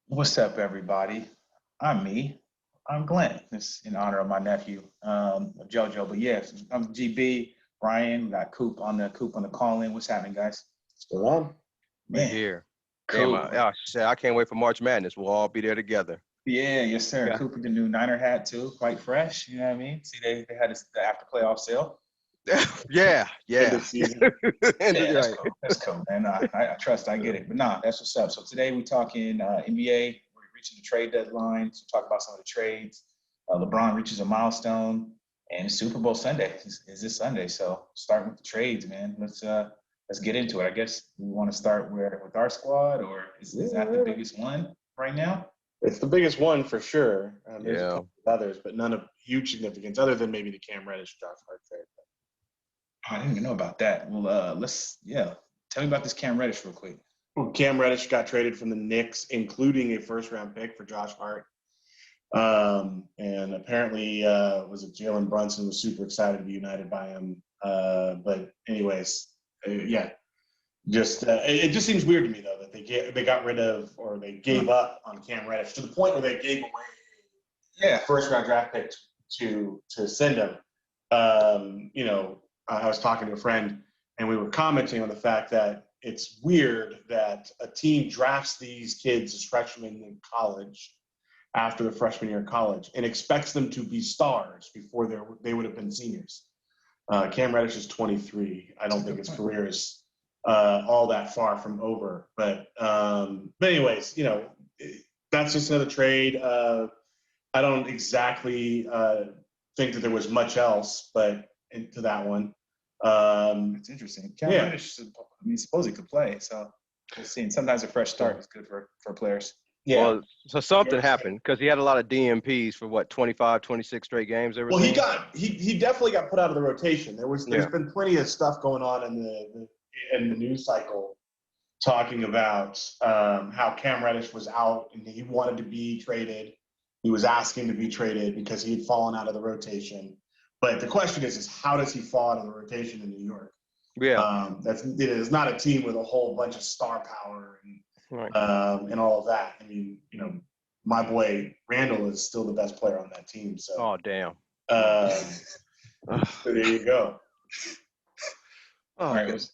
What's up, everybody? I'm me. I'm Glenn. This in honor of my nephew, JoJo. But yes, I'm GB. Brian, we got Coop on the call in. What's happening, guys? Still on? We're Man, here. Damn, Coop. I can't wait for March Madness. We'll all be there together. Yeah, yes, sir. Yeah. Coop with the new Niner hat too, quite fresh. You know what I mean? See, they had the after playoff sale. yeah. End of season. Yeah, that's Right. cool. That's cool, man. I trust. I get it. But nah, that's what's up. So today we're talking NBA. We're reaching the trade deadline. So talk about some of the trades. LeBron reaches a milestone, and Super Bowl Sunday is this Sunday. So starting with the trades, man. Let's get into it. I guess we want to start with our squad, or is that the biggest one right now? It's the biggest one for sure. There's a Yeah. couple of others, but none of huge significance other than maybe the Cam Reddish, Josh Hart trade. I didn't even know about that. Well, tell me about this Cam Reddish real quick. Well, Cam Reddish got traded from the Knicks, including a first-round pick for Josh Hart. And apparently, was it Jalen Brunson was super excited to be united by him. But anyways, yeah. It just seems weird to me though that they got rid of or they gave up on Cam Reddish to the point where they gave away first round draft pick to send him. I was talking to a friend and we were commenting on the fact that it's weird that a team drafts these kids as freshmen in college after the freshman year of college and expects them to be stars before they would have been seniors. Cam Reddish is 23. I don't think his career is all that far from over. But anyways, that's just another trade. I don't exactly think that there was much else, but into that one. It's interesting. Cam Reddish, suppose he could play, so we'll see. And sometimes a fresh start is good for players. Yeah. Well, so something happened because he had a lot of DMPs for 25, 26 straight games. Well, he definitely got put out of the rotation. There's been plenty of stuff going on in the news cycle talking about how Cam Reddish was out and he wanted to be traded. He was asking to be traded because he had fallen out of the rotation. But the question is how does he fall out of the rotation in New York? Yeah. It is not a team with a whole bunch of star power and all of that. I mean, my boy Randall is still the best player on that team. So. Oh, damn. So there you go. Oh, All right,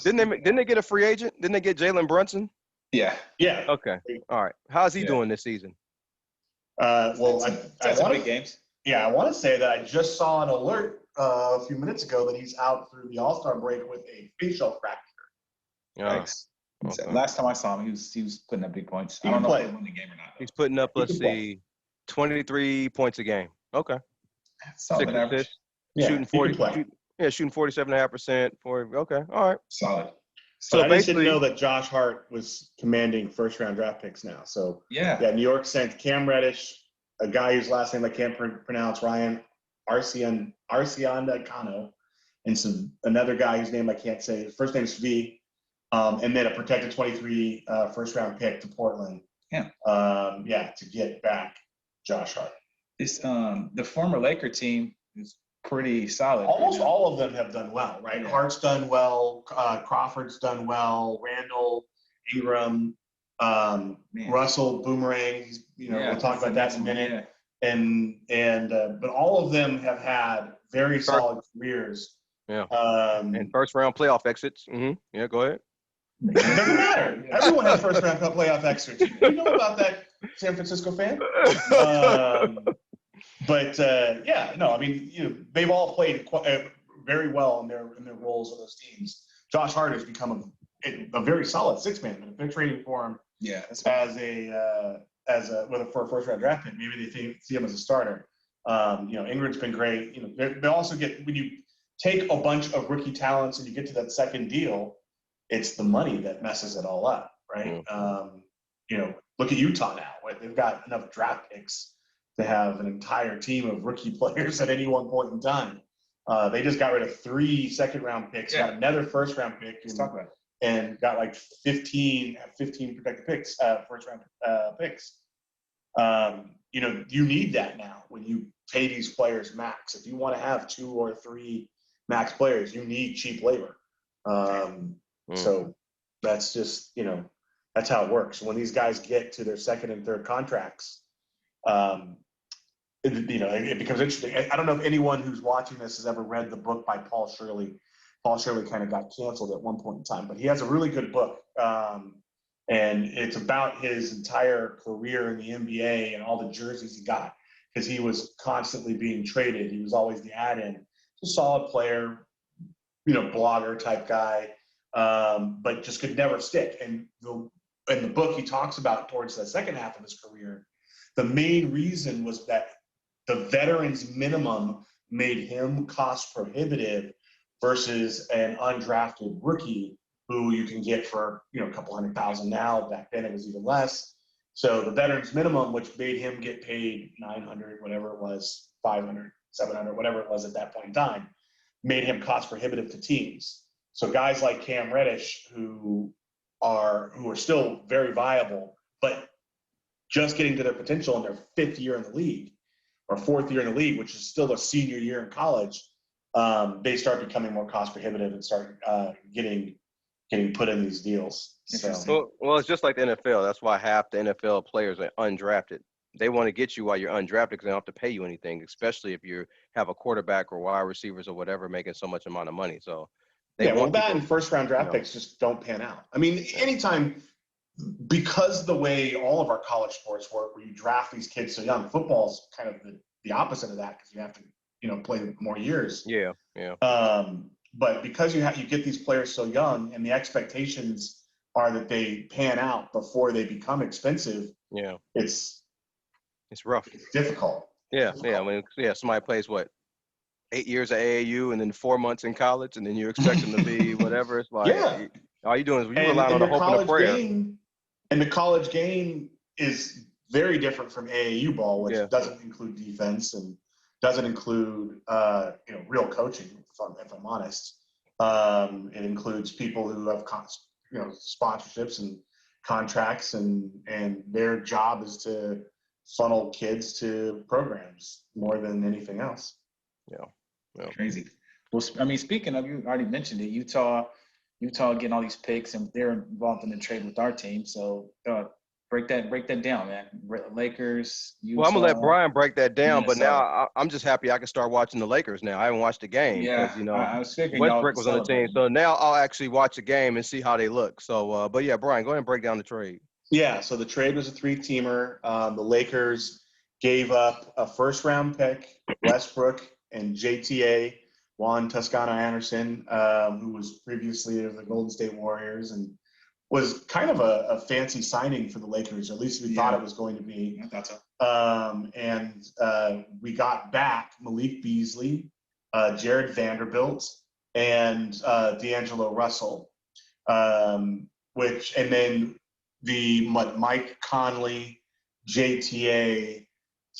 didn't they get a free agent? Didn't they get Jalen Brunson? Yeah. Okay. All right. How's he doing this season? Well, that's big games. Yeah, I want to say that I just saw an alert a few minutes ago that he's out through the All-Star break with a facial fracture. Thanks. Okay. Last time I saw him, he was putting up big points. He I don't know can if they won the game or not. He's putting up, let's see, 23 points a game. Okay. Solid 6 average. assists. Yeah, Shooting 47.5%. Okay. All right. Solid. So I just didn't basically- know that Josh Hart was commanding first-round draft picks now. So Yeah. New York sent Cam Reddish, a guy whose last name I can't pronounce, Ryan Arciandacano, and another guy whose name I can't say. His first name is V, and then a protected 23 first-round pick to Portland. Yeah. To get back Josh Hart. This the former Laker team is pretty solid. Almost all of them have done well, right? Yeah. Hart's done well. Crawford's done well. Randall, Ingram, Russell, Boomerang. We'll talk about that in a minute. Yeah. But all of them have had very solid careers. Yeah. And first round playoff exits. Mm-hmm. Yeah, go ahead. it doesn't matter. Everyone has first round playoff exits. You know about that, San Francisco fan? They've all played very well in their roles of those teams. Josh Hart has become a very solid six-man, but if they're trading for him for a first-round draft pick, maybe they see him as a starter. Ingram's been great. They also get, when you take a bunch of rookie talents and you get to that second deal, it's the money that messes it all up, right? Mm. Look at Utah now. Right? They've got enough draft picks to have an entire team of rookie players at any one point in time. They just got rid of 3 second-round picks, got another first-round pick, and got like 15 protected picks, first-round picks. You need that now when you pay these players max. If you want to have 2 or 3 max players, you need cheap labor. So that's just, That's how it works. When these guys get to their second and third contracts, it becomes interesting. I don't know if anyone who's watching this has ever read the book by Paul Shirley. Paul Shirley kind of got canceled at one point in time, but he has a really good book. And it's about his entire career in the NBA and all the jerseys he got, because he was constantly being traded. He was always the add-in. A solid player, blogger type guy, but just could never stick. And in the book, he talks about towards the second half of his career, the main reason was that the veterans minimum made him cost prohibitive versus an undrafted rookie who you can get for, a couple $100,000 now. Back then it was even less. So the veterans minimum, which made him get paid 900, whatever it was, 500, 700, whatever it was at that point in time, made him cost prohibitive to teams. So guys like Cam Reddish, who are still very viable, but just getting to their potential in their fifth year in the league or fourth year in the league, which is still a senior year in college, they start becoming more cost prohibitive and start getting put in these deals. So. Well, it's just like the NFL. That's why half the NFL players are undrafted. They want to get you while you're undrafted because they don't have to pay you anything, especially if you have a quarterback or wide receivers or whatever making so much amount of money. So that and first-round draft picks just don't pan out. I mean, anytime, because the way all of our college sports work, where you draft these kids so young, football's kind of the opposite of that because you have to, play more years. Yeah. But because you get these players so young, and the expectations are that they pan out before they become expensive. Yeah, it's rough. It's difficult. Yeah. Somebody plays 8 years at AAU and then 4 months in college, and then you expect them to be whatever. It's like, all you're doing is you rely on the hope and the prayer. And the college game is very different from AAU ball, which doesn't include defense and doesn't include real coaching. If I'm honest, it includes people who have sponsorships and contracts, and their job is to funnel kids to programs more than anything else. Yeah. Crazy. Well, I mean, speaking of, you already mentioned it, Utah getting all these picks, and they're involved in the trade with our team. So break that down, man. Lakers, Utah. Well, I'm gonna let Brian break that down, but now I'm just happy I can start watching the Lakers now. I haven't watched the game because I was figuring Westbrook was on the team, so now I'll actually watch the game and see how they look. So, but yeah, Brian, go ahead and break down the trade. Yeah, so the trade was a 3-teamer. The Lakers gave up a first-round pick, Westbrook, and JTA, Juan Toscano Anderson, who was previously of the Golden State Warriors and was kind of a fancy signing for the Lakers, or at least we thought it was going to be. I thought so. And we got back Malik Beasley, Jared Vanderbilt, and DeAngelo Russell, and then the Mike Conley, JTA,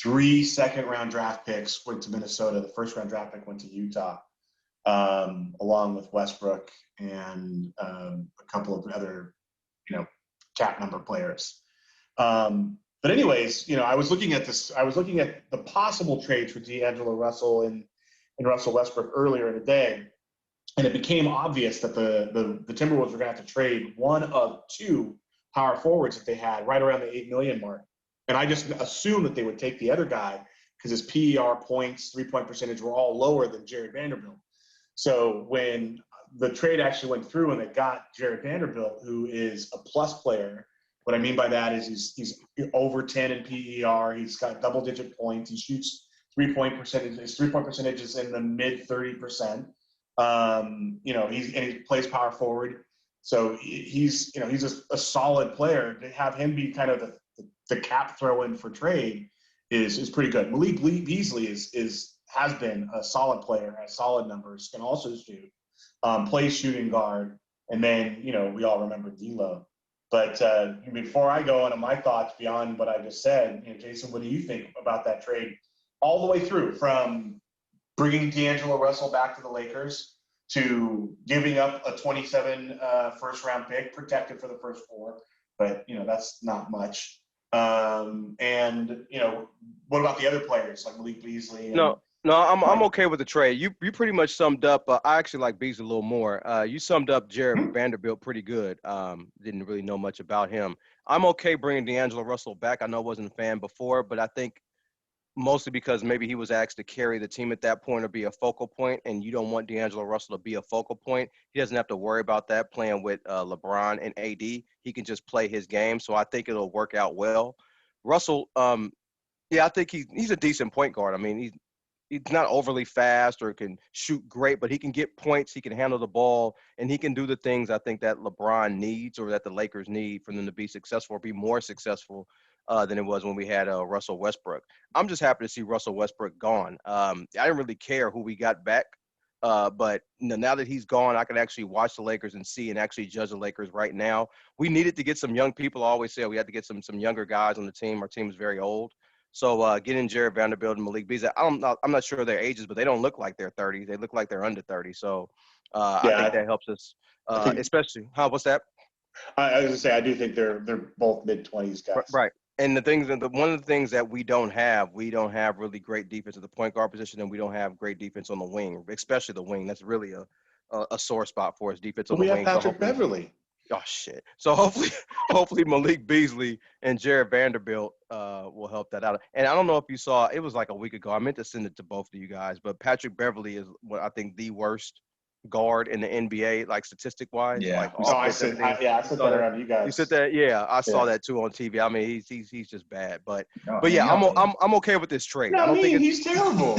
3 second-round draft picks went to Minnesota. The first-round draft pick went to Utah, along with Westbrook and a couple of other, cap number players. But anyways, I was looking at this. I was looking at the possible trades for DeAngelo Russell and Russell Westbrook earlier in the day, and it became obvious that the Timberwolves were going to have to trade one of 2 power forwards that they had right around the $8 million mark. And I just assumed that they would take the other guy because his PER points, 3-point percentage were all lower than Jared Vanderbilt. So when the trade actually went through and they got Jared Vanderbilt, who is a plus player, what I mean by that is he's over 10 in PER. He's got double-digit points. He shoots 3-point percentage. His 3-point percentage is in the mid 30%. He plays power forward. So he's a solid player. To have him be kind of the cap throw-in for trade is pretty good. Malik Beasley has been a solid player, has solid numbers, can also shoot, plays shooting guard, and then we all remember D'Lo. But before I go into my thoughts beyond what I just said, Jason, what do you think about that trade all the way through, from bringing DeAngelo Russell back to the Lakers to giving up a 27 first-round pick, protected for the first 4, but that's not much. And what about the other players like Malik Beasley? No, No, I'm okay with the trade. You pretty much summed up. I actually like Beasley a little more. You summed up Jared Vanderbilt pretty good. Didn't really know much about him. I'm okay bringing DeAngelo Russell back. I know I wasn't a fan before, but I think mostly because maybe he was asked to carry the team at that point or be a focal point, and you don't want DeAngelo Russell to be a focal point. He doesn't have to worry about that playing with LeBron and AD. He can just play his game, so I think it'll work out well. Russell, yeah, I think he's a decent point guard. I mean, he's not overly fast or can shoot great, but he can get points, he can handle the ball, and he can do the things I think that LeBron needs or that the Lakers need for them to be successful or be more successful than it was when we had Russell Westbrook. I'm just happy to see Russell Westbrook gone. I didn't really care who we got back, but now that he's gone, I can actually watch the Lakers and see and actually judge the Lakers right now. We needed to get some young people. I always say we had to get some younger guys on the team. Our team is very old. So getting Jared Vanderbilt and Malik Beasley, I'm not sure their ages, but they don't look like they're 30. They look like they're under 30. So I think that helps us, especially. What's that? I was gonna say I do think they're both mid-20s guys. Right. And the things that one of the things that we don't have really great defense at the point guard position, and we don't have great defense on the wing, especially the wing. That's really a sore spot for us, defense on the wing. We have Patrick Beverly. Oh shit! So hopefully Malik Beasley and Jared Vanderbilt will help that out. And I don't know if you saw, it was like a week ago. I meant to send it to both of you guys, but Patrick Beverly is what I think the worst guard in the NBA, like statistic wise. Yeah. Like I said that around you guys. You said that, yeah. I saw that too on TV. I mean, he's just bad, but yeah, no, I'm okay with this trade. No, I don't think he's terrible.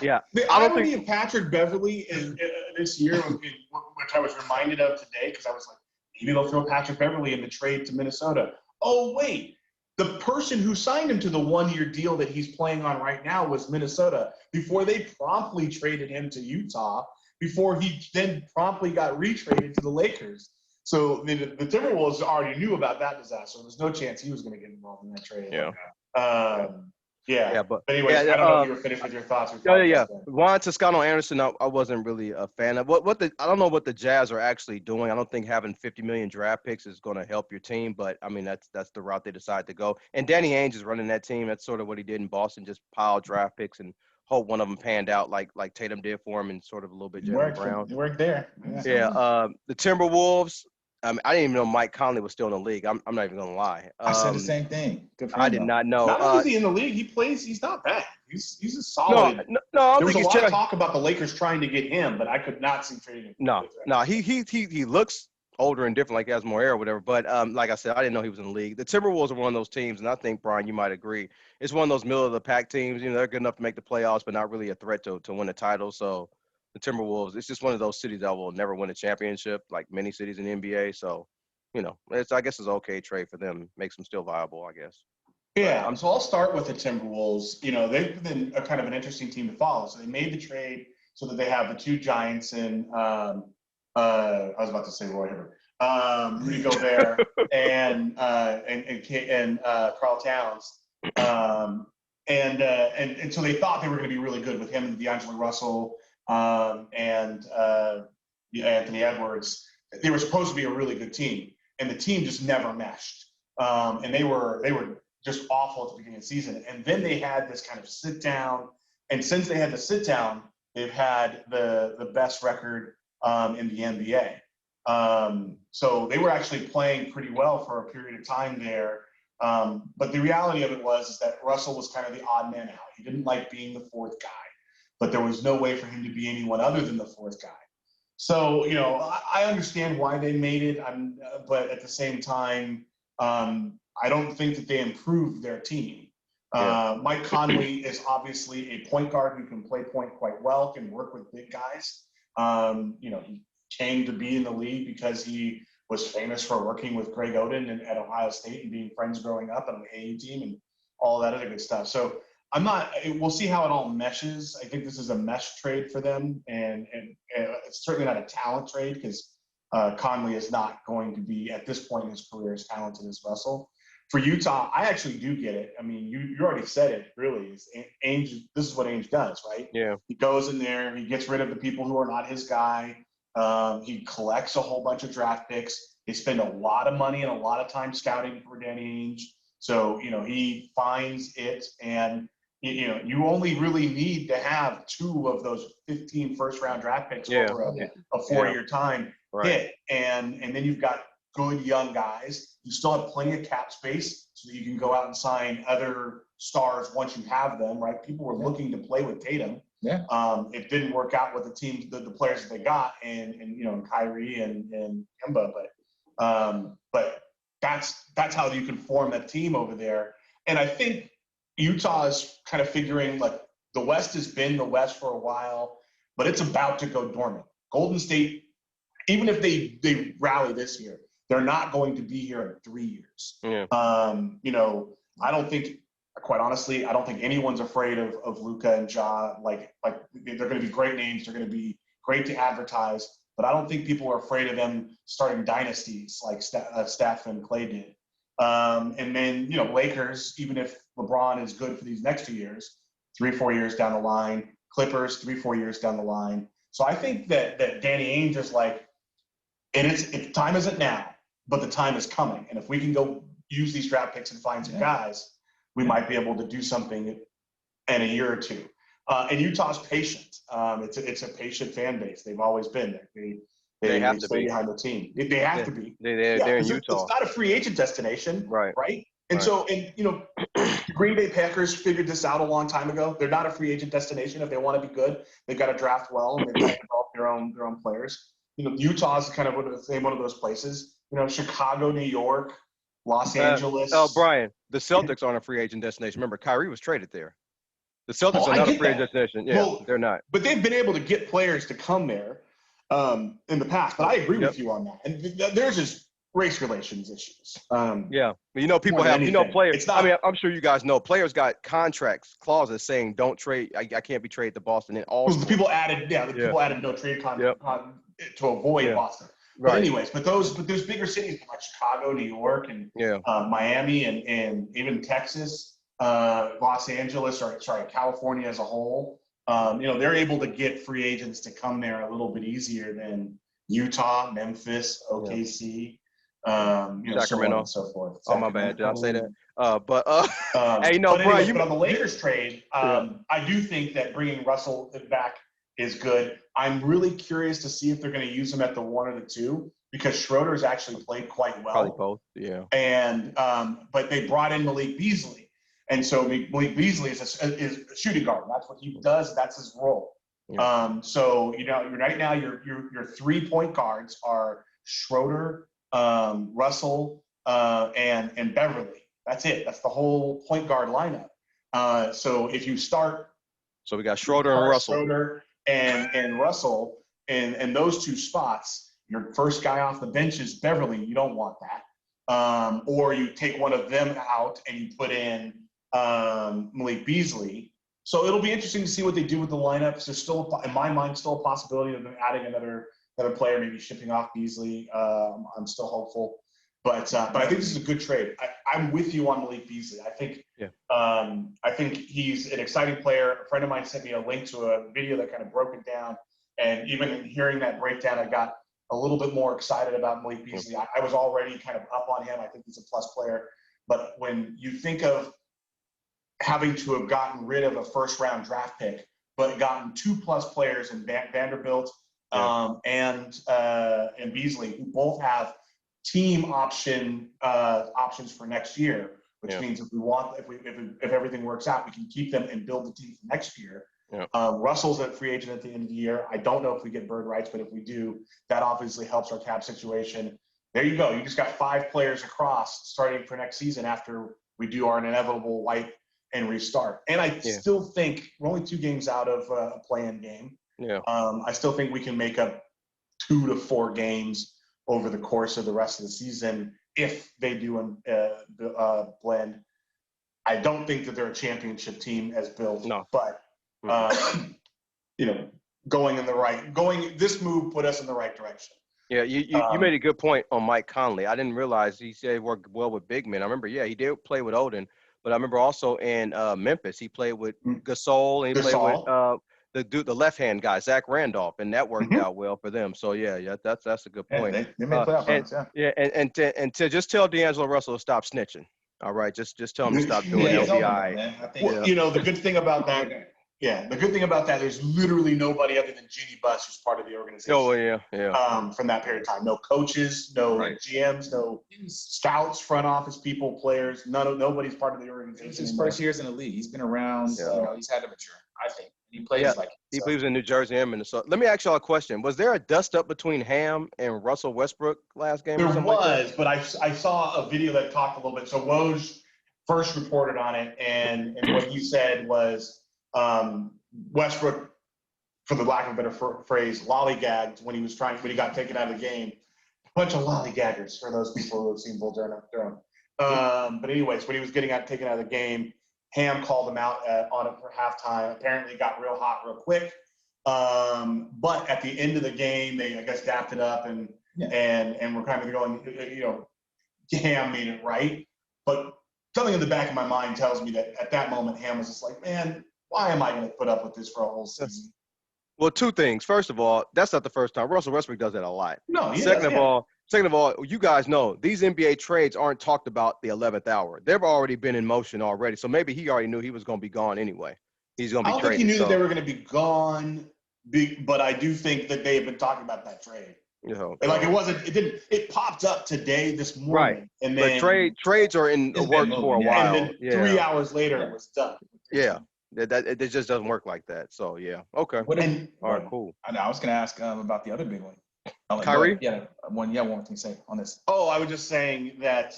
yeah. The irony of Patrick Beverly in this year, which I was reminded of today, because I was like, maybe they'll throw Patrick Beverly in the trade to Minnesota. Oh wait, the person who signed him to the 1-year deal that he's playing on right now was Minnesota before they promptly traded him to Utah. Before he then promptly got retraded to the Lakers. So the Timberwolves already knew about that disaster. There's no chance he was going to get involved in that trade. Yeah. But anyways, I don't know if you were finished with your thoughts. Yeah. Juan Toscano Anderson, I wasn't really a fan of. I don't know what the Jazz are actually doing. I don't think having 50 million draft picks is going to help your team, but I mean that's the route they decide to go. And Danny Ainge is running that team. That's sort of what he did in Boston, just pile draft picks and hope one of them panned out like Tatum did for him and sort of a little bit Jaylen Brown. It worked there. Yeah. The Timberwolves, I didn't even know Mike Conley was still in the league. I'm not even going to lie. I said the same thing. Good for him, I did not know. Not only is he in the league, he plays. He's not bad. He's a solid. No, I there don't was think a lot of talk about the Lakers trying to get him, but I could not see trading him. No, he looks older and different, like he has more hair or whatever. But like I said, I didn't know he was in the league. The Timberwolves are one of those teams, and I think, Brian, you might agree. It's one of those middle-of-the-pack teams. You know, they're good enough to make the playoffs, but not really a threat to win a title. So the Timberwolves, it's just one of those cities that will never win a championship, like many cities in the NBA. So, you know, I guess it's an okay trade for them. Makes them still viable, I guess. Yeah, so I'll start with the Timberwolves. You know, they've been a kind of an interesting team to follow. So they made the trade so that they have the two giants in I was about to say Roy Hibbert. Rudy Gobert and Karl Towns, and so they thought they were going to be really good with him and DeAngelo Russell and Anthony Edwards. They were supposed to be a really good team, and the team just never meshed. And they were just awful at the beginning of the season. And then they had this kind of sit down, and since they had the sit down, they've had the best record in the NBA. So they were actually playing pretty well for a period of time there. But the reality of it was that Russell was kind of the odd man out. He didn't like being the fourth guy, but there was no way for him to be anyone other than the fourth guy. So, you know, I understand why they made it, but at the same time, I don't think that they improved their team. Mike Conley is obviously a point guard who can play point quite well, can work with big guys. You know, he came to be in the league because he was famous for working with Greg Oden at Ohio State and being friends growing up on the AAU team and all that other good stuff. So we'll see how it all meshes. I think this is a mesh trade for them, and it's certainly not a talent trade because Conley is not going to be, at this point in his career, as talented as Russell. For Utah, I actually do get it. I mean, you already said it, really. Ainge, this is what Ainge does, right? Yeah. He goes in there, he gets rid of the people who are not his guy. He collects a whole bunch of draft picks. They spend a lot of money and a lot of time scouting for Danny Ainge. So, you know, he finds it and you only really need to have 2 of those 15 first-round draft picks over a 4-year time hit, and then you've got good young guys. You still have plenty of cap space so that you can go out and sign other stars once you have them, right? People were looking to play with Tatum. Yeah. It didn't work out with the team, the players that they got, and Kyrie and Kemba, but that's how you can form that team over there. And I think Utah is kind of figuring, like, the West has been the West for a while, but it's about to go dormant. Golden State, even if they rally this year, they're not going to be here in 3 years. Yeah. I don't think, quite honestly, I don't think anyone's afraid of Luka and Ja. Like they're going to be great names. They're going to be great to advertise, but I don't think people are afraid of them starting dynasties like Steph and Clay did. And then, Lakers, even if LeBron is good for these next 2 years, 3-4 years down the line, Clippers, 3-4 years down the line. So I think that Danny Ainge is like, if time isn't now, but the time is coming. And if we can go use these draft picks and find some guys, we might be able to do something in a year or two. And Utah's patient. It's a patient fan base. They've always been there. They have to stay be behind the team. They have to be. They're in Utah. It's not a free agent destination, right? And so, the Green Bay Packers figured this out a long time ago. They're not a free agent destination. If they want to be good, they've got to draft well and they've got to develop their own players. Utah's kind of one of those places. Chicago, New York, Los Angeles. Brian, the Celtics aren't a free agent destination. Remember, Kyrie was traded there. The Celtics are not a free agent destination. Yeah, they're not. But they've been able to get players to come there in the past. But I agree with you on that. And there's just race relations issues. People have, players. I'm sure you guys know players got contracts clauses saying don't trade. I can't be traded to Boston. And all the people added, people added no trade to avoid Boston. Right. But anyways, but those bigger cities like Chicago, New York, and Miami, and even Texas, Los Angeles, California as a whole, they're able to get free agents to come there a little bit easier than Utah, Memphis, OKC, Sacramento, so on and so forth. Oh, my bad. Did I say that? But on the Lakers trade, I do think that bringing Russell back is good. I'm really curious to see if they're going to use him at the 1 or the 2 because Schroeder's actually played quite well. Probably both, yeah. And but they brought in Malik Beasley, and so Malik Beasley is a shooting guard. That's what he does. That's his role. Yeah. So right now your 3-point guards are Schroeder, Russell, and Beverly. That's it. That's the whole point guard lineup. So if you start, we got Schroeder and Russell. Schroeder and Russell and those 2 spots, your first guy off the bench is Beverly. You don't want that. Or you take one of them out and you put in Malik Beasley. So it'll be interesting to see what they do with the lineups. There's still, in my mind, still a possibility of them adding another player, maybe shipping off Beasley. I'm still hopeful. But I think this is a good trade. I'm with you on Malik Beasley. I think he's an exciting player. A friend of mine sent me a link to a video that kind of broke it down. And even in hearing that breakdown, I got a little bit more excited about Malik Beasley. I was already kind of up on him. I think he's a plus player. But when you think of having to have gotten rid of a first-round draft pick, but gotten 2+ players in Vanderbilt and Beasley, who both have team options for next year, which means if everything works out, we can keep them and build the team for next year. Russell's a free agent at the end of the year. I don't know if we get bird rights, but if we do, that obviously helps our cap situation. There you go. You just got 5 players across starting for next season after we do our inevitable wipe and restart. And I still think we're only 2 games out of a play-in game. I still think we can make up 2 to 4 games over the course of the rest of the season if they do blend. I don't think that they're a championship team as built, but this move put us in the right direction. Yeah, you made a good point on Mike Conley. I didn't realize he said he worked well with big men. I remember, he did play with Odin, but I remember also in Memphis he played with Gasol and he played with the left-hand guy, Zach Randolph, and that worked out well for them. So that's a good point. They made playoff runs, and to just tell DeAngelo Russell to stop snitching. All right, just tell him to stop doing Yeah, it's over now, LBI. man. I think Well, the good thing about that, the good thing about that, there's literally nobody other than Jeannie Buss who's part of the organization. Oh yeah. From that period of time, no coaches, no Right. GMs, no scouts, front office people, players. Nobody's part of the organization. It's his first years in the league. He's been around. Yeah. He's had to mature. I think he plays like He so. believes in New Jersey and Minnesota. Let me ask y'all a question. Was there a dust up between Ham and Russell Westbrook last game? There or something was, but I saw a video that talked a little bit. So Woj first reported on it, and what he said was Westbrook, for the lack of a better phrase, lollygagged when he got taken out of the game. Bunch of lollygaggers for those people who have seen Bull Durham. But anyways, when he was taken out of the game, Ham called him out on it for halftime. Apparently, it got real hot real quick. But at the end of the game, they, I guess, dapped it up and we're kind of going, Ham made it right. But something in the back of my mind tells me that at that moment, Ham was just like, man, why am I going to put up with this for a whole season? Well, two things. First of all, that's not the first time. Russell Westbrook does that a lot. No, Second of all, you guys know these NBA trades aren't talked about the 11th hour. They've already been in motion already. So maybe he already knew he was going to be gone anyway. He's going to be I don't traded. think he knew that they were going to be gone, but I do think that they have been talking about that trade. It popped up today, this morning. Right. And then trades are in the works for a while. And then 3 hours later, it was done. Yeah. It just doesn't work like that. So, yeah. Okay. All right, cool. I was going to ask about the other big one. Kyrie? One more thing to say on this. Oh, I was just saying that,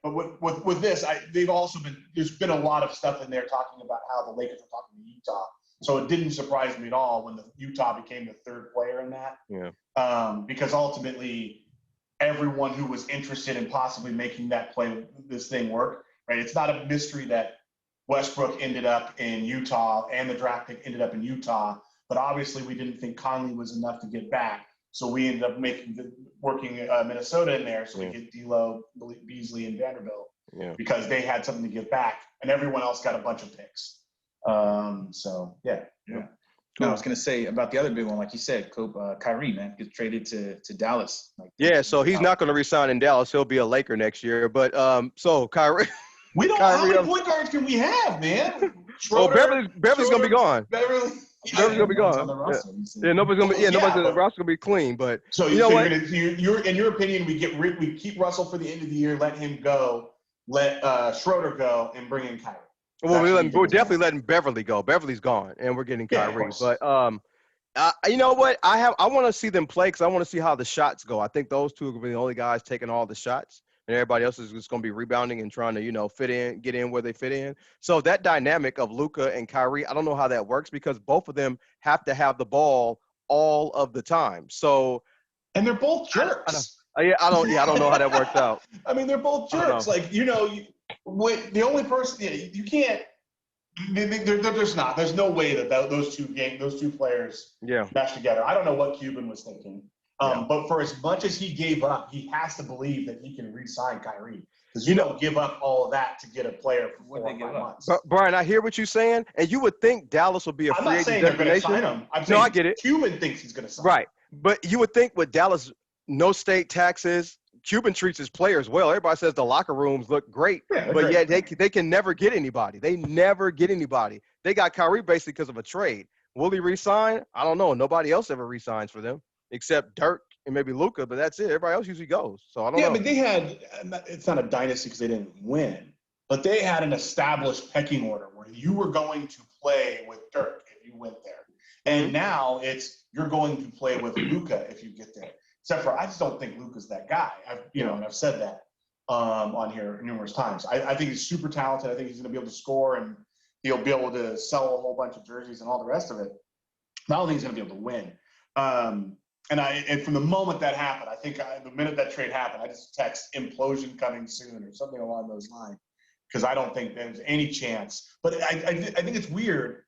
but with this, there's been a lot of stuff in there talking about how the Lakers are talking to Utah. So it didn't surprise me at all when the Utah became the third player in that. Yeah. Because ultimately, everyone who was interested in possibly making this thing work, right? It's not a mystery that Westbrook ended up in Utah and the draft pick ended up in Utah, but obviously we didn't think Conley was enough to get back. So we ended up working Minnesota in there. So we get D'Lo, Beasley, and Vanderbilt because they had something to give back, and everyone else got a bunch of picks. No, I was going to say about the other big one, like you said, Kyrie, man, gets traded to Dallas. So he's not going to resign in Dallas. He'll be a Laker next year. But so Kyrie. We don't. How many point guards can we have, man? Beverly's going to be gone. Beverly's going to be gone. Nobody's going to be. Nobody's the roster's going to be clean. But so you know what? In your opinion, we keep Russell for the end of the year, let him go, let Schroeder go, and bring in Kyrie. Well, we're definitely letting Beverly go. Beverly's gone, and we're getting Kyrie. But you know what? I want to see them play because I want to see how the shots go. I think those two are going to be the only guys taking all the shots, and everybody else is just going to be rebounding and trying to get in where they fit in. So that dynamic of Luka and Kyrie, I don't know how that works because both of them have to have the ball all of the time. So, and they're both jerks. I don't know how that works out. I mean, they're both jerks. The only person you can't. There's no way that those two players mesh together. I don't know what Cuban was thinking. But for as much as he gave up, he has to believe that he can re-sign Kyrie. Because you don't give up all of that to get a player for 4 or 5 months. Brian, I hear what you're saying, and you would think Dallas would be a free agent destination. I'm not saying they're going to sign him. I'm saying I get it. Cuban thinks he's going to sign him. Right. But you would think with Dallas, no state taxes, Cuban treats his players well. Everybody says the locker rooms look great, but yet they can never get anybody. They never get anybody. They got Kyrie basically because of a trade. Will he re-sign? I don't know. Nobody else ever re-signs for them except Dirk and maybe Luka, but that's it. Everybody else usually goes. So I don't know. Yeah, but they had – it's not a dynasty because they didn't win, but they had an established pecking order where you were going to play with Dirk if you went there. And now it's you're going to play with Luka if you get there. Except for I just don't think Luka's that guy. And I've said that on here numerous times. I think he's super talented. I think he's going to be able to score and he'll be able to sell a whole bunch of jerseys and all the rest of it. I don't think he's going to be able to win. And from the moment that happened, I think the minute that trade happened, I just text implosion coming soon or something along those lines because I don't think there's any chance. But I think it's weird.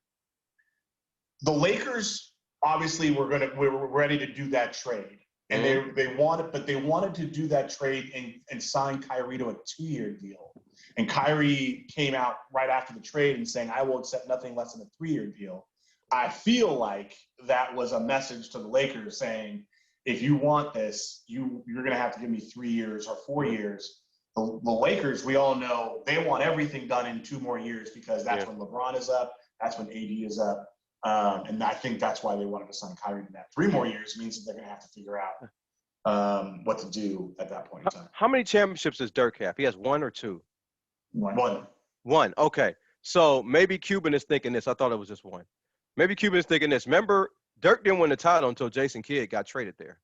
The Lakers obviously were ready to do that trade. And they wanted to do that trade and sign Kyrie to a 2-year deal. And Kyrie came out right after the trade and saying, I will accept nothing less than a 3-year deal. I feel like that was a message to the Lakers saying, if you want this, you're going to have to give me 3 years or 4 years. The Lakers, we all know they want everything done in 2 more years because that's when LeBron is up, that's when AD is up, and I think that's why they wanted to sign Kyrie to that. 3 more years means that they're going to have to figure out what to do at that point in time. How many championships does Dirk have? He has 1 or 2? One. Okay. So maybe Cuban is thinking this. I thought it was just 1. Maybe Cuban is thinking this. Remember, Dirk didn't win the title until Jason Kidd got traded there.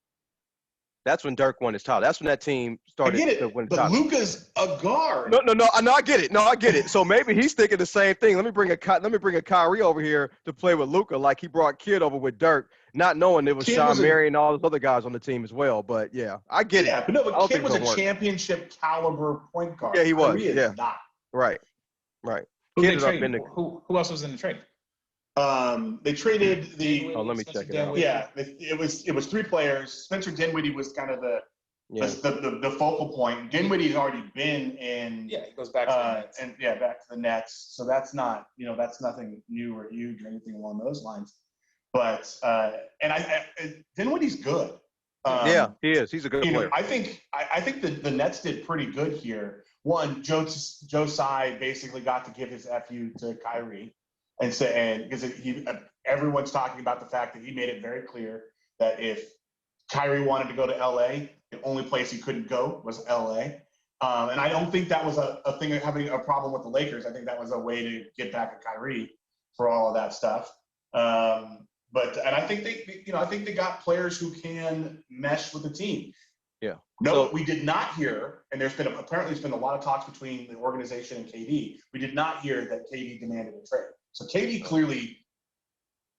That's when Dirk won his title. That's when that team started to win the title. But Luka's a guard. No, I get it. So maybe he's thinking the same thing. Let me bring a Kyrie over here to play with Luka, like he brought Kidd over with Dirk, not knowing it was Sean Marion and all those other guys on the team as well. But yeah, I get it. But Kidd was a championship caliber point guard. Yeah, he was. Kyrie is not. Right. Who else was in the trade? They traded the. Oh, let me check it out. Yeah, it was 3 players. Spencer Dinwiddie was kind of the focal point. Dinwiddie's already been in. Yeah, he goes back to the Nets. Back to the Nets. So that's not, that's nothing new or huge or anything along those lines. But Dinwiddie's good. Yeah, he is. He's a good player. I think the Nets did pretty good here. One, Joe Tsai basically got to give his FU to Kyrie. Because everyone's talking about the fact that he made it very clear that if Kyrie wanted to go to LA, the only place he couldn't go was LA. And I don't think that was a thing of having a problem with the Lakers. I think that was a way to get back at Kyrie for all of that stuff. And I think they got players who can mesh with the team. Yeah. No, we did not hear, and apparently there's been a lot of talks between the organization and KD. We did not hear that KD demanded a trade. So KD clearly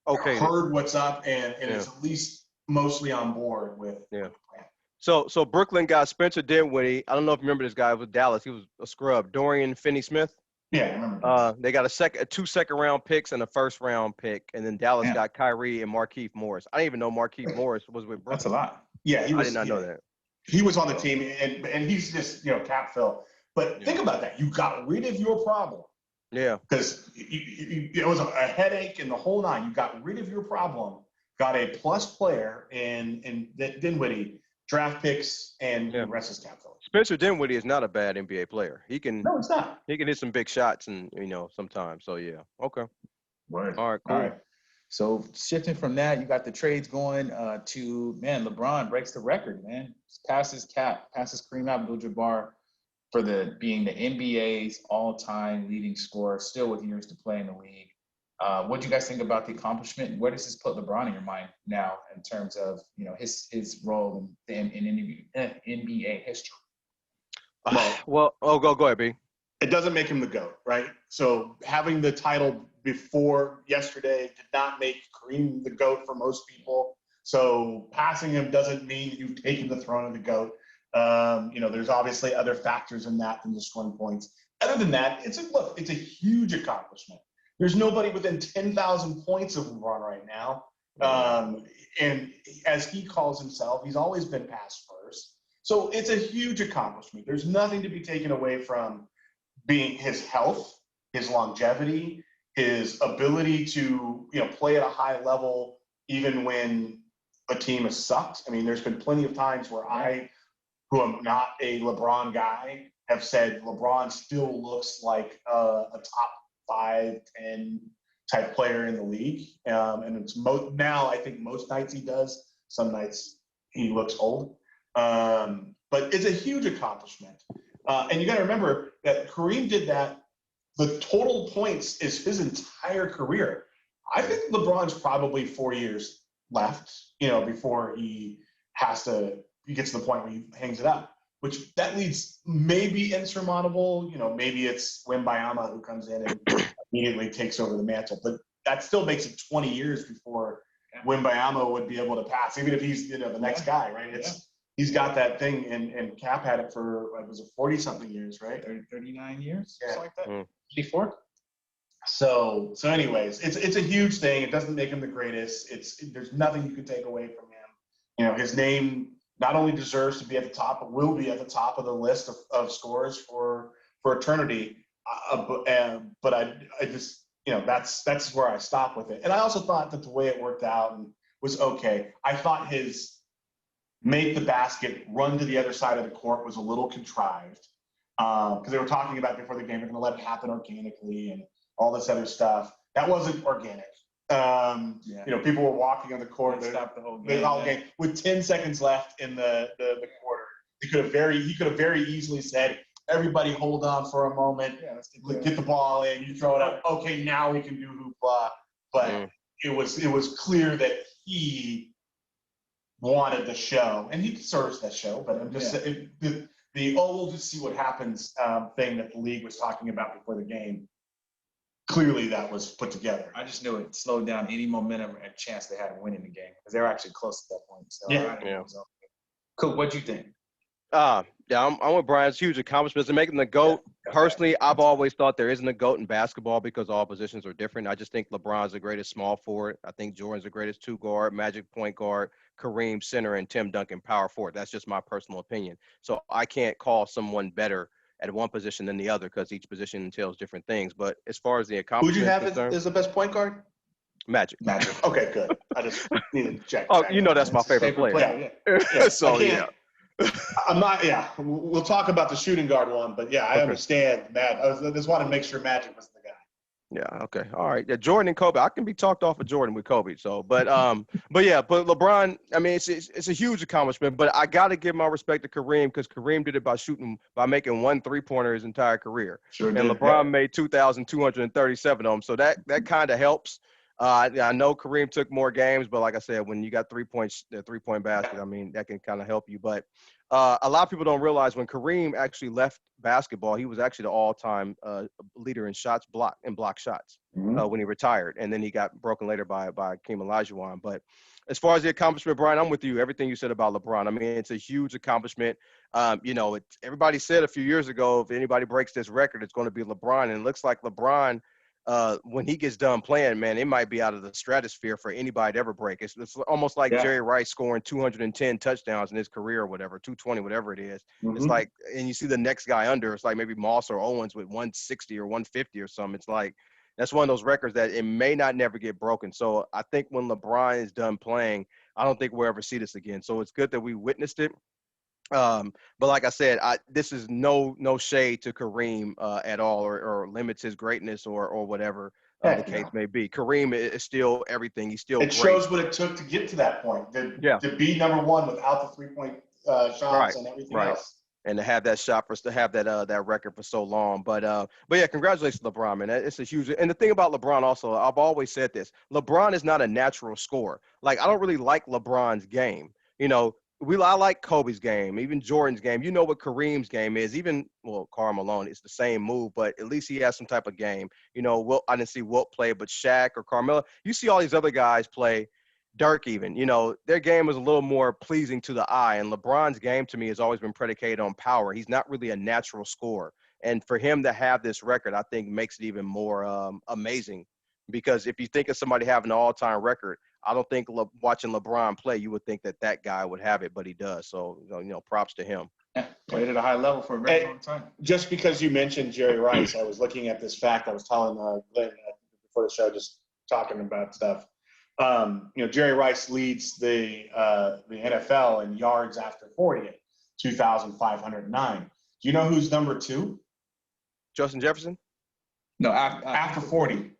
heard what's up and is at least mostly on board with the plan. So Brooklyn got Spencer Dinwiddie. I don't know if you remember this guy with Dallas. He was a scrub. Dorian Finney-Smith. Yeah, I remember. They got 2 second-round picks and a first-round pick, and then Dallas got Kyrie and Markieff Morris. I didn't even know Markieff Morris was with Brooklyn. That's a lot. Yeah, I did not know that. He was on the team, and he's just cap fill. But think about that. You got rid of your problem. Yeah. Because it was a headache in the whole 9. You got rid of your problem, got a plus player in Dinwiddie, draft picks, and the rest is cap fill. Spencer Dinwiddie is not a bad NBA player. No, it's not. He can hit some big shots and, sometimes. So, yeah. Okay. Word. All right, cool. All right. So shifting from that, you got the trades going to, LeBron breaks the record, man. Passes Kareem Abdul-Jabbar for being the NBA's all-time leading scorer, still with years to play in the league. What do you guys think about the accomplishment? Where does this put LeBron in your mind now in terms of his role in NBA history? Well, go ahead, B. It doesn't make him the GOAT, right? So having the title before yesterday did not make Kareem the GOAT for most people. So passing him doesn't mean you've taken the throne of the GOAT. There's obviously other factors in that than the scoring points. Other than that, it's a huge accomplishment. There's nobody within 10,000 points of LeBron right now. And as he calls himself, he's always been pass first. So it's a huge accomplishment. There's nothing to be taken away from being his health, his longevity, his ability to play at a high level even when a team has sucked. I mean, there's been plenty of times where I, who am not a LeBron guy, have said LeBron still looks like a top 5, 10 type player in the league. And it's now I think most nights he does. Some nights he looks old. But it's a huge accomplishment. And you got to remember that Kareem did that. The total points is his entire career. I think LeBron's probably 4 years left, before he gets to the point where he hangs it up, which that leads maybe insurmountable. Maybe it's Wembanyama who comes in and immediately takes over the mantle, but that still makes it 20 years before Wembanyama would be able to pass, even if he's, the next guy, right? He's got that thing, and Cap had it for, was it 40-something years, right? 39 years, something like that. 54. So anyways, it's a huge thing. It doesn't make him the greatest. There's nothing you can take away from him. His name not only deserves to be at the top, but will be at the top of the list of scorers for eternity. But I just, that's where I stop with it. And I also thought that the way it worked out was okay. I thought his make the basket, run to the other side of the court was a little contrived. because they were talking about before the game, they're going to let it happen organically and all this other stuff. That wasn't organic. People were walking on the court. Stop the whole game. With 10 seconds left in the quarter. He could have very easily said, everybody hold on for a moment. Yeah, let's get the ball in. You throw it up. Okay, now we can do hoopla. But it was clear that he wanted the show, and he deserves that show. But I'm just saying, we'll just see what happens thing that the league was talking about before the game. Clearly, that was put together. I just knew it slowed down any momentum and chance they had of winning the game because they were actually close at that point. So Cool. What'd you think? I'm with Brian's huge accomplishments and making the GOAT. Personally, I've always thought there isn't a GOAT in basketball because all positions are different. I just think LeBron's the greatest small forward. I think Jordan's the greatest two guard, Magic point guard, Kareem center, and Tim Duncan power forward. That's just my personal opinion. So I can't call someone better at one position than the other because each position entails different things. But as far as the accomplishments, who'd you have as the best point guard? Magic. Okay, good. I just needed to check. Oh, that's my favorite player. Yeah. So I'm not. Yeah, we'll talk about the shooting guard one, but I understand that. I just wanted to make sure Magic was the guy. Yeah. Okay. All right. Yeah. Jordan and Kobe. I can be talked off of Jordan with Kobe. So, but LeBron. I mean, it's a huge accomplishment. But I got to give my respect to Kareem because Kareem did it by making 1 3-pointer his entire career. Sure and did. LeBron made 2,237 of them. So that kind of helps. I know Kareem took more games, but like I said, when you got 3-point basket, I mean, that can kind of help you. But a lot of people don't realize when Kareem actually left basketball, he was actually the all-time leader in shots blocked and block shots when he retired. And then he got broken later by Hakeem Olajuwon. But as far as the accomplishment, Brian, I'm with you. Everything you said about LeBron. I mean, it's a huge accomplishment. Everybody said a few years ago, if anybody breaks this record, it's going to be LeBron. And it looks like LeBron, when he gets done playing, man, it might be out of the stratosphere for anybody to ever break. It's almost like Jerry Rice scoring 210 touchdowns in his career or whatever, 220, whatever it is. It's like, and you see the next guy under, it's like maybe Moss or Owens with 160 or 150 or something. It's like, that's one of those records that it may not never get broken. So I think when LeBron is done playing, I don't think we'll ever see this again. So it's good that we witnessed it. But like I said, this is no shade to Kareem at all, or limits his greatness or whatever the case may be. Kareem is still everything. He's still great. Shows what it took to get to that point. To be number one without the 3-point shots and everything else. And to have that shot that record for so long. But yeah, congratulations, LeBron, man. It's a huge. And the thing about LeBron also, I've always said this: LeBron is not a natural scorer. Like, I don't really like LeBron's game. I like Kobe's game, even Jordan's game. You know what Kareem's game is. Karl Malone, it's the same move, but at least he has some type of game. I didn't see Wilt play, but Shaq or Carmelo. You see all these other guys play, Dirk even. Their game is a little more pleasing to the eye. And LeBron's game to me has always been predicated on power. He's not really a natural scorer. And for him to have this record, I think makes it even more amazing. Because if you think of somebody having an all-time record, I don't think watching LeBron play, you would think that guy would have it, but he does. So, props to him. Yeah, played at a high level for a very long time. Just because you mentioned Jerry Rice, I was looking at this fact. I was telling Glenn before the show, just talking about stuff. Jerry Rice leads the NFL in yards after 40 at 2,509. Do you know who's number 2? Justin Jefferson? No, after 40.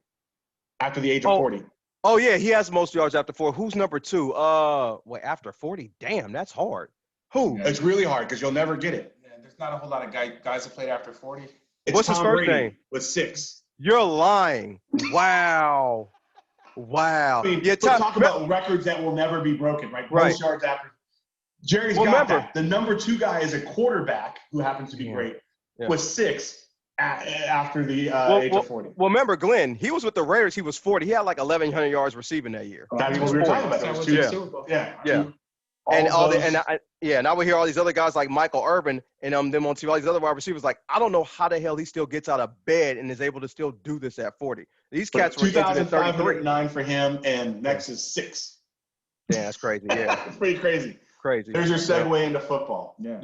After the age of 40. Oh, yeah, he has most yards after 4. Who's number 2? After 40? Damn, that's hard. Who? It's really hard because you'll never get it. Yeah, there's not a whole lot of guys that played after 40. What's his first name? With 6. You're lying. Wow. I mean, talk about records that will never be broken, right? Most yards after. Jerry's got that. The number 2 guy is a quarterback who happens to be great with 6. After the age of 40. Well, remember, Glenn, he was with the Raiders. He was 40. He had like 1,100 yards receiving that year. That's what we were talking about. That was 2. Yeah. And I would hear all these other guys like Michael Irvin and them on TV, all these other wide receivers, like, I don't know how the hell he still gets out of bed and is able to still do this at 40. These cats were 2,509 for him, and next is 6. Yeah, that's crazy. Yeah. It's pretty crazy. There's your segue into football. Yeah.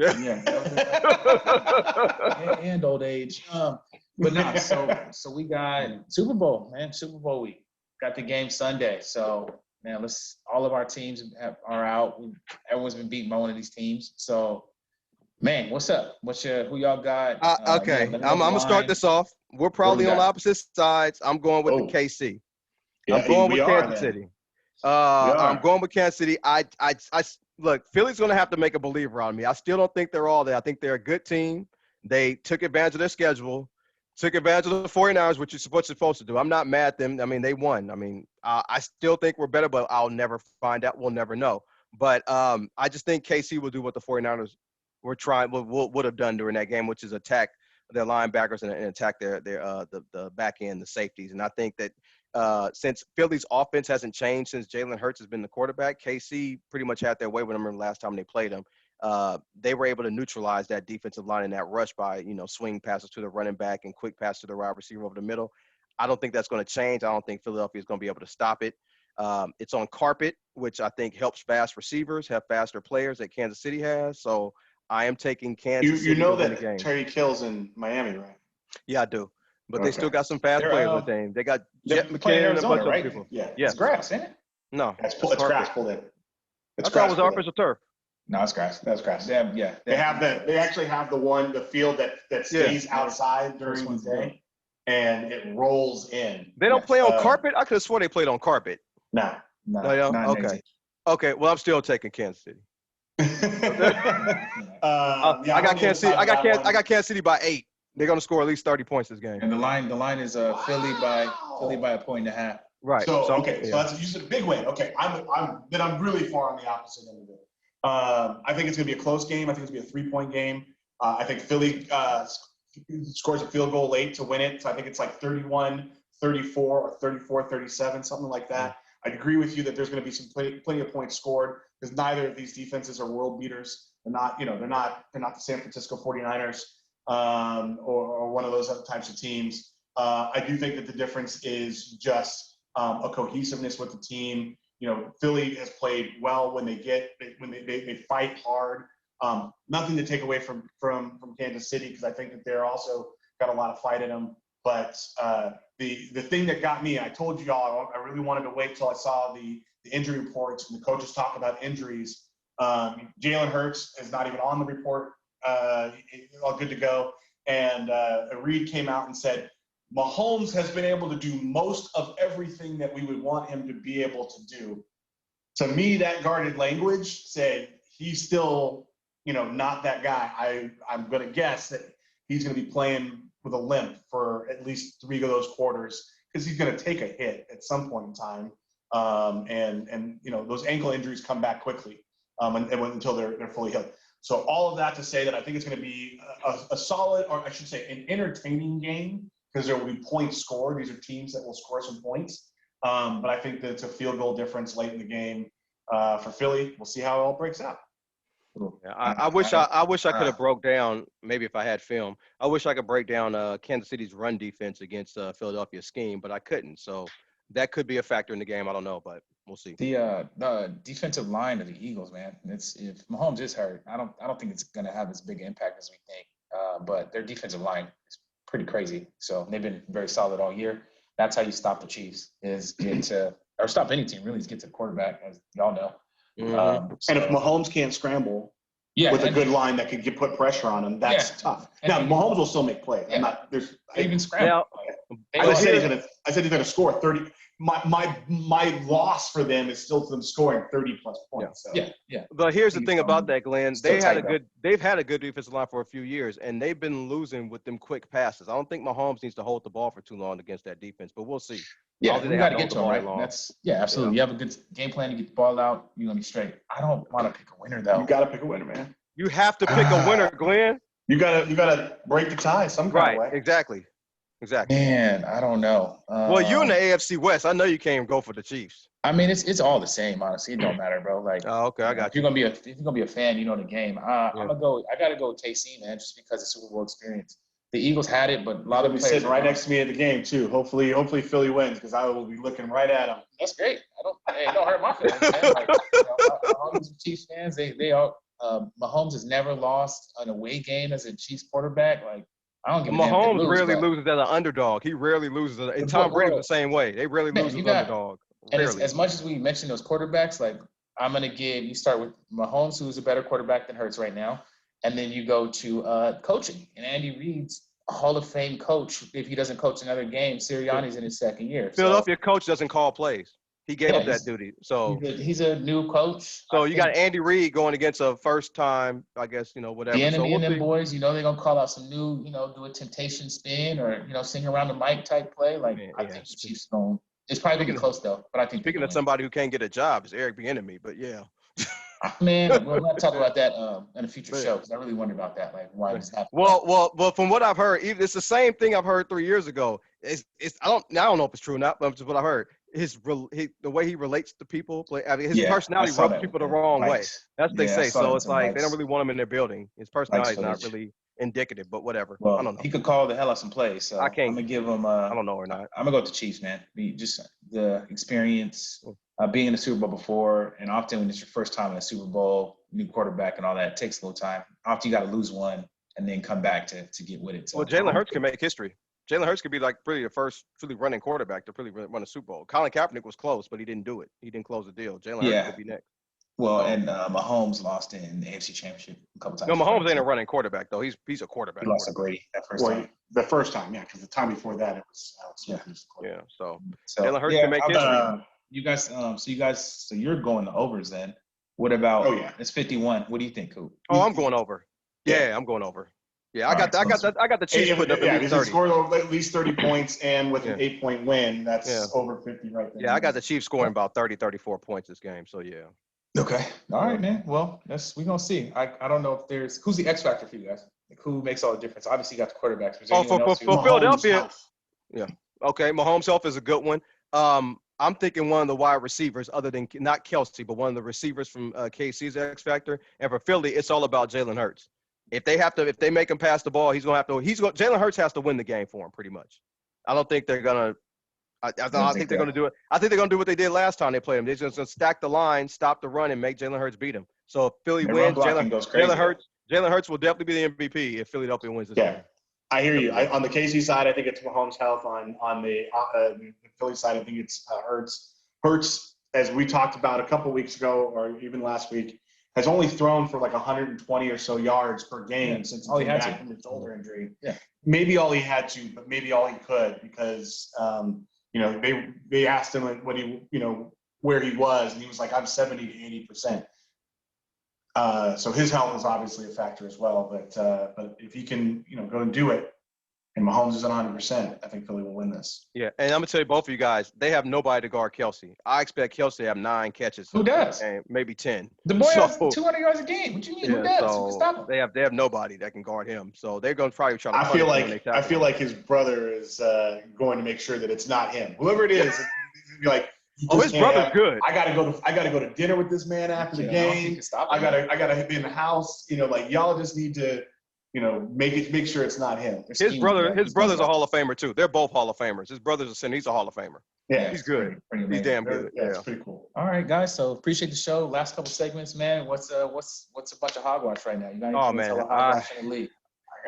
and old age. But no, so we got Super Bowl, man. Super Bowl week. Got the game Sunday. So, man, all of our teams are out. Everyone's been beaten by one of these teams. So Man, what's up? Who y'all got? Okay, Let me know I'm the gonna start line. this off. We're What do probably we on got? opposite sides. I'm going with the Oh. KC. Yeah, I'm going we with are Kansas then. City. We I'm are. going with Kansas City. Look, Philly's going to have to make a believer on me. I still don't think they're all there. I think they're a good team. They took advantage of their schedule, took advantage of the 49ers, which is what you're supposed to do. I'm not mad at them. I mean, they won. I mean, I still think we're better, but I'll never find out. We'll never know. But I just think KC will do what the 49ers would have done during that game, which is attack their linebackers and attack the back end, the safeties. And I think that since Philly's offense hasn't changed since Jalen Hurts has been the quarterback, KC pretty much had their way with them. The last time they played them, they were able to neutralize that defensive line in that rush by, swing passes to the running back and quick pass to the wide receiver over the middle. I don't think that's going to change. I don't think Philadelphia is going to be able to stop it. It's on carpet, which I think helps fast receivers have faster players that Kansas City has. So I am taking Kansas City. You know to win the that game. Terry Kill's in Miami, right? Yeah, I do. But they still got some fast They're, players on the team. They got they're Jet playing McKinnon and a bunch Arizona, of right? people. Yeah. Yes. It's grass, ain't it? No. It's carpet. grass pulled in. I thought it was artificial turf. No, it's grass. That's grass. They actually have the field that stays outside during the day, and it rolls in. They don't play on carpet? I could have sworn they played on carpet. No. Okay. Okay. Well, I'm still taking Kansas City. I got Kansas City. I got Kansas City by 8. They're going to score at least 30 points this game. And the line is Philly by a point and a half. Right. So that's a big win. Okay, I'm really far on the opposite end of it. I think it's going to be a close game. I think it's going to be a 3-point game. I think Philly scores a field goal late to win it. So I think it's like 31-34 or 34-37, something like that. I'd agree with you that there's going to be plenty of points scored because neither of these defenses are world beaters. They're not the San Francisco 49ers or one of those other types of teams. I do think that the difference is just a cohesiveness with the team. Philly has played well when they fight hard. Nothing to take away from Kansas City because I think that they're also got a lot of fight in them. But the thing that got me, I told you all, I really wanted to wait till I saw the injury reports and the coaches talk about injuries. Jalen Hurts is not even on the report. All good to go. And Reed came out and said, Mahomes has been able to do most of everything that we would want him to be able to do. To me, that guarded language said he's still, not that guy. I'm going to guess that he's going to be playing with a limp for at least 3 of those quarters because he's going to take a hit at some point in time. And those ankle injuries come back quickly until they're fully healed. So all of that to say that I think it's going to be a solid, or I should say an entertaining game because there will be points scored. These are teams that will score some points. But I think that it's a field goal difference late in the game for Philly. We'll see how it all breaks out. Yeah, I wish I could have broke down, maybe if I had film, I wish I could break down Kansas City's run defense against Philadelphia's scheme, but I couldn't. So that could be a factor in the game. I don't know, but we'll see. The defensive line of the Eagles, man. If Mahomes is hurt, I don't think it's going to have as big an impact as we think. But their defensive line is pretty crazy. So they've been very solid all year. That's how you stop the Chiefs or stop any team really, is get to the quarterback, as y'all know. Mm-hmm. And if Mahomes can't scramble with a good line that could put pressure on him, that's tough. Now Mahomes will still make plays. Yeah. Even scramble. I said he's going to score 30. My loss for them is still them scoring 30 plus points. Yeah. So. Yeah. But here's the thing about that, Glenn. They've had a good defensive line for a few years, and they've been losing with them quick passes. I don't think Mahomes needs to hold the ball for too long against that defense, but we'll see. Yeah, we got to get to him, right? Absolutely. You have a good game plan to get the ball out. You're going to be straight. I don't want to pick a winner, though. You got to pick a winner, man. You have to pick a winner, Glenn. You got to break the tie some kind of way. Exactly. Man, I don't know. Well, you in the AFC West. I know you can't go for the Chiefs. I mean, it's all the same, honestly. It don't matter, bro. Like, okay, I got you. If you're gonna be a fan, you know the game. I gotta go with KC, man, just because of Super Bowl experience. The Eagles had it, but a lot of them sitting right next to me at the game too. Hopefully Philly wins because I will be looking right at them. That's great. It don't hurt my feelings, man. Like, all these Chiefs fans, they are. Mahomes has never lost an away game as a Chiefs quarterback. Like, I don't give a damn. Mahomes rarely loses as an underdog. He rarely loses. And Tom Brady's the same way. They rarely lose as an underdog. And as much as we mentioned those quarterbacks, like, I'm going to you start with Mahomes, who's a better quarterback than Hurts right now. And then you go to coaching. And Andy Reid's a Hall of Fame coach. If he doesn't coach another game, Sirianni's in his second year. Philadelphia coach doesn't call plays. He gave up that duty. So he's a new coach. So you got Andy Reid going against a first time, I guess, whatever. The enemy so and them boys, they're going to call out some new, do a temptation spin or, sing around the mic type play. I think the Chiefs going – it's probably going to be close, though. But I think speaking of somebody who can't get a job, it's Eric Bieniemy, but yeah. Man, we're going to talk about that in a future show because I really wonder about that, why this happened. Well, from what I've heard, it's the same thing I've heard 3 years ago. I don't know if it's true or not, but it's what I've heard. The way he relates to people, his personality rubs people the wrong way. That's what they say. So it's like they don't really want him in their building. His personality is not really indicative, but whatever. Well, I don't know. He could call the hell out some plays. So I can't. I'm gonna give him. I don't know or not. I'm gonna go with the Chiefs, man. Just the experience, being in the Super Bowl before, and often when it's your first time in a Super Bowl, new quarterback and all that, it takes a little time. Often you got to lose one and then come back to get with it. So, well, Jalen Hurts can make history. Jalen Hurts could be really the first really running quarterback to really run a Super Bowl. Colin Kaepernick was close, but he didn't do it. He didn't close the deal. Jalen Hurts could be next. Well, and Mahomes lost in the AFC Championship a couple times. No, Mahomes ain't a running quarterback though. He's a quarterback. He lost to Brady that first time. The first time, yeah, because the time before that it was So Jalen Hurts can make history. You guys, so you're going to overs then. What about? Oh yeah, it's 51. What do you think, Coop? Oh, I'm going over. Yeah, I'm going over. Yeah, I got the Chiefs putting up at least 30. Score at least 30 points, and with an 8-point win, that's over 50 right there. Yeah, I got the Chiefs scoring about 30, 34 points this game. So yeah. Okay. All right, man. Well, we're gonna see. I don't know if who's the X factor for you guys. Who makes all the difference? Obviously, you got the quarterbacks. For Philadelphia. Yeah. Okay, Mahomes' health is a good one. I'm thinking one of the wide receivers, other than not Kelsey, but one of the receivers from KC's X factor. And for Philly, it's all about Jalen Hurts. If they make him pass the ball, Jalen Hurts has to win the game for him, pretty much. I don't think they're gonna. I think they're gonna do it. I think they're gonna do what they did last time they played him. They're just gonna stack the line, stop the run, and make Jalen Hurts beat him. So if Philly wins, Jalen Hurts will definitely be the MVP if Philadelphia wins this game. I hear you. On the KC side, I think it's Mahomes' health. On the Philly side, I think it's Hurts. Hurts, as we talked about a couple weeks ago, or even last week, has only thrown for 120 or so yards per game since he came back from his shoulder injury. Yeah, maybe all he had to, but maybe all he could, because they asked him what he where he was, and he was like, I'm 70 to 80%. So his health is obviously a factor as well. But if he can go and do it, and Mahomes is at 100%, I think Philly will win this. Yeah, and I'm going to tell you, both of you guys, they have nobody to guard Kelsey. I expect Kelsey to have 9 catches. Who does? Maybe 10. The boy has 200 yards a game. What you mean? Who does? Who can stop him? They have nobody that can guard him. So they're going to probably try to I feel like his brother is going to make sure that it's not him. Whoever it is, his brother's good. I gotta go to dinner with this man after the game. I gotta be in the house. Y'all just need to make sure it's not him. His brother's a Hall of Famer too. They're both Hall of Famers. His brother's a center. He's a Hall of Famer. Yeah, he's good. He's damn good. Yeah, it's pretty cool. All right, guys. So appreciate the show. Last couple segments, man. What's a bunch of hogwash right now? You got anything to hogwash in the league?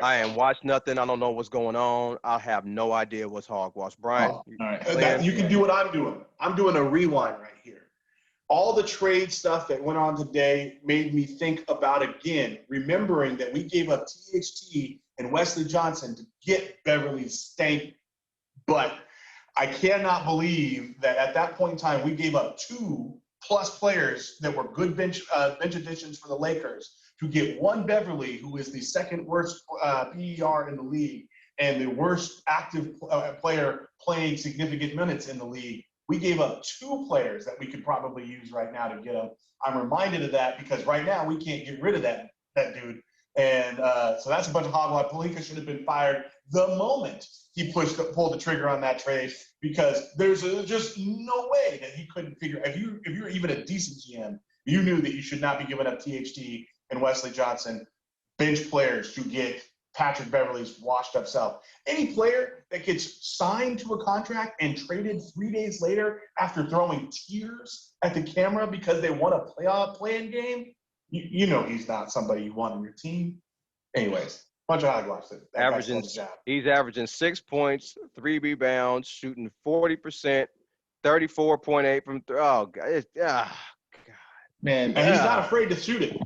I ain't watched nothing. I don't know what's going on. I have no idea what's hogwash. Brian, all right. You can do what I'm doing. I'm doing a rewind right here. All the trade stuff that went on today made me think about, again, remembering that we gave up THT and Wesley Johnson to get Beverly's stank butt. I cannot believe that at that point in time we gave up 2+ players that were good bench additions for the Lakers to get one Beverly, who is the second worst PER in the league and the worst active player playing significant minutes in the league. We gave up 2 players that we could probably use right now to get them. I'm reminded of that because right now we can't get rid of that dude. And so that's a bunch of hogwash. Pelinka should have been fired the moment he pulled the trigger on that trade, because there's just no way that he couldn't figure. If you're even a decent GM, you knew that you should not be giving up THT and Wesley Johnson, bench players, to get Patrick Beverley's washed up self. Any player that gets signed to a contract and traded 3 days later after throwing tears at the camera because they won a play-in game, you know he's not somebody you want on your team. Anyways, bunch of hogwash. He's averaging 6 points, 3 rebounds, shooting 40%, 34.8 from 3. Oh, God. Man, And he's not afraid to shoot it.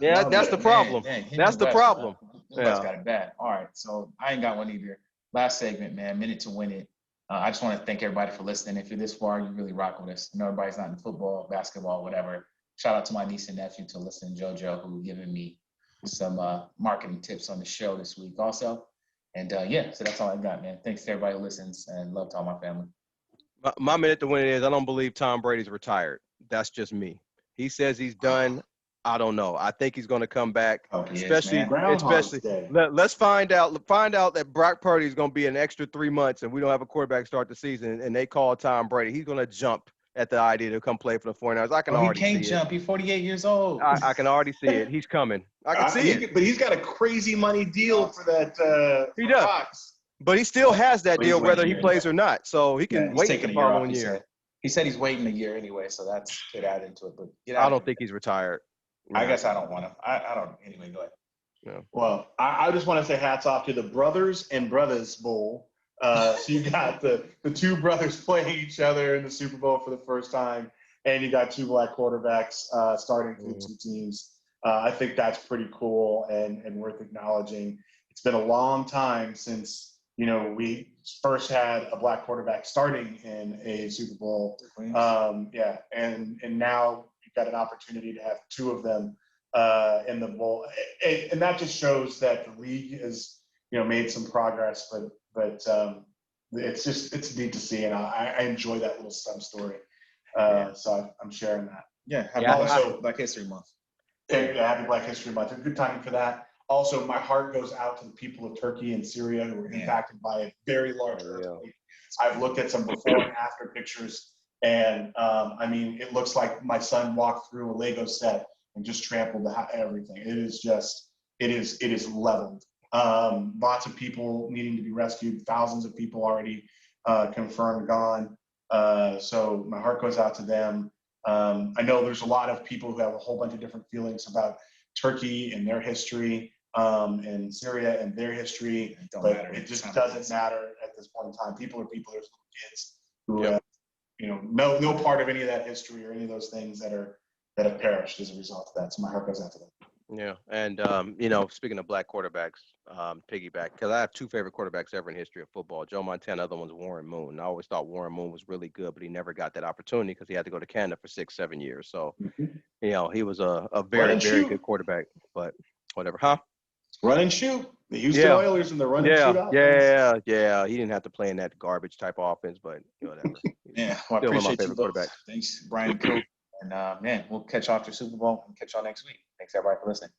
Yeah, love that's it. the problem. Him That's and the West, problem. West Yeah. got it bad. All right, so I ain't got one either. Last segment, man, minute to win it. I just want to thank everybody for listening. If you're this far, you really rock with us. I know everybody's not in football, basketball, whatever. Shout out to my niece and nephew to listen, JoJo, who giving me some marketing tips on the show this week also. And yeah, so that's all I got, man. Thanks to everybody who listens, and love to all my family. My minute to win it is I don't believe Tom Brady's retired. That's just me. He says he's done. I don't know. I think he's going to come back, especially. Groundhog's Day. Let's find out. Find out that Brock Purdy is going to be an extra 3 months, and we don't have a quarterback start the season. And they call Tom Brady. He's going to jump at the idea to come play for the 49ers. I can already see it. He can't jump. He's 48 years old. I can already see it. He's coming. I can see it. But he's got a crazy money deal for that. He does. Fox. But he still has that deal whether he plays anyway. or not. So he can wait the following year. He said he's waiting a year anyway, so that's could add into it. But I don't think he's retired. I guess I don't want him. I don't. Anyway, go ahead. Yeah. Well, I just want to say hats off to the Brothers and Brothers Bowl. So you got the two brothers playing each other in the Super Bowl for the first time, and you got two black quarterbacks starting for the two teams. I think that's pretty cool and worth acknowledging. It's been a long time since we first had a black quarterback starting in a Super Bowl. Yeah, and now you've got an opportunity to have two of them in the bowl, and that just shows that the league has made some progress. But it's neat to see, and I enjoy that little sub story. So I'm sharing that. Yeah, also Black History Month. Happy Black History Month. Good timing for that. Also, my heart goes out to the people of Turkey and Syria who were impacted by a very large earthquake. I've looked at some before and after pictures, and I mean, it looks like my son walked through a Lego set and just trampled everything. It is leveled. Lots of people needing to be rescued. Thousands of people already confirmed gone. So my heart goes out to them. I know there's a lot of people who have a whole bunch of different feelings about Turkey and their history, and Syria and their history, but it just doesn't matter at this point in time. People are people. There's little kids who have, no part of any of that history or any of those things that have perished as a result of that. So my heart goes out to them. Yeah, and speaking of black quarterbacks, piggyback, because I have two favorite quarterbacks ever in history of football: Joe Montana, the other one's Warren Moon. I always thought Warren Moon was really good, but he never got that opportunity because he had to go to Canada for 6-7 years. So, he was a very, very good quarterback. But whatever, huh? Run and shoot. The Houston Oilers and the run and shoot offense. Yeah. He didn't have to play in that garbage type of offense, but whatever. Yeah, well, I appreciate you both. Thanks, Brian. And man, we'll catch y'all after Super Bowl and catch y'all next week. Thanks everybody for listening.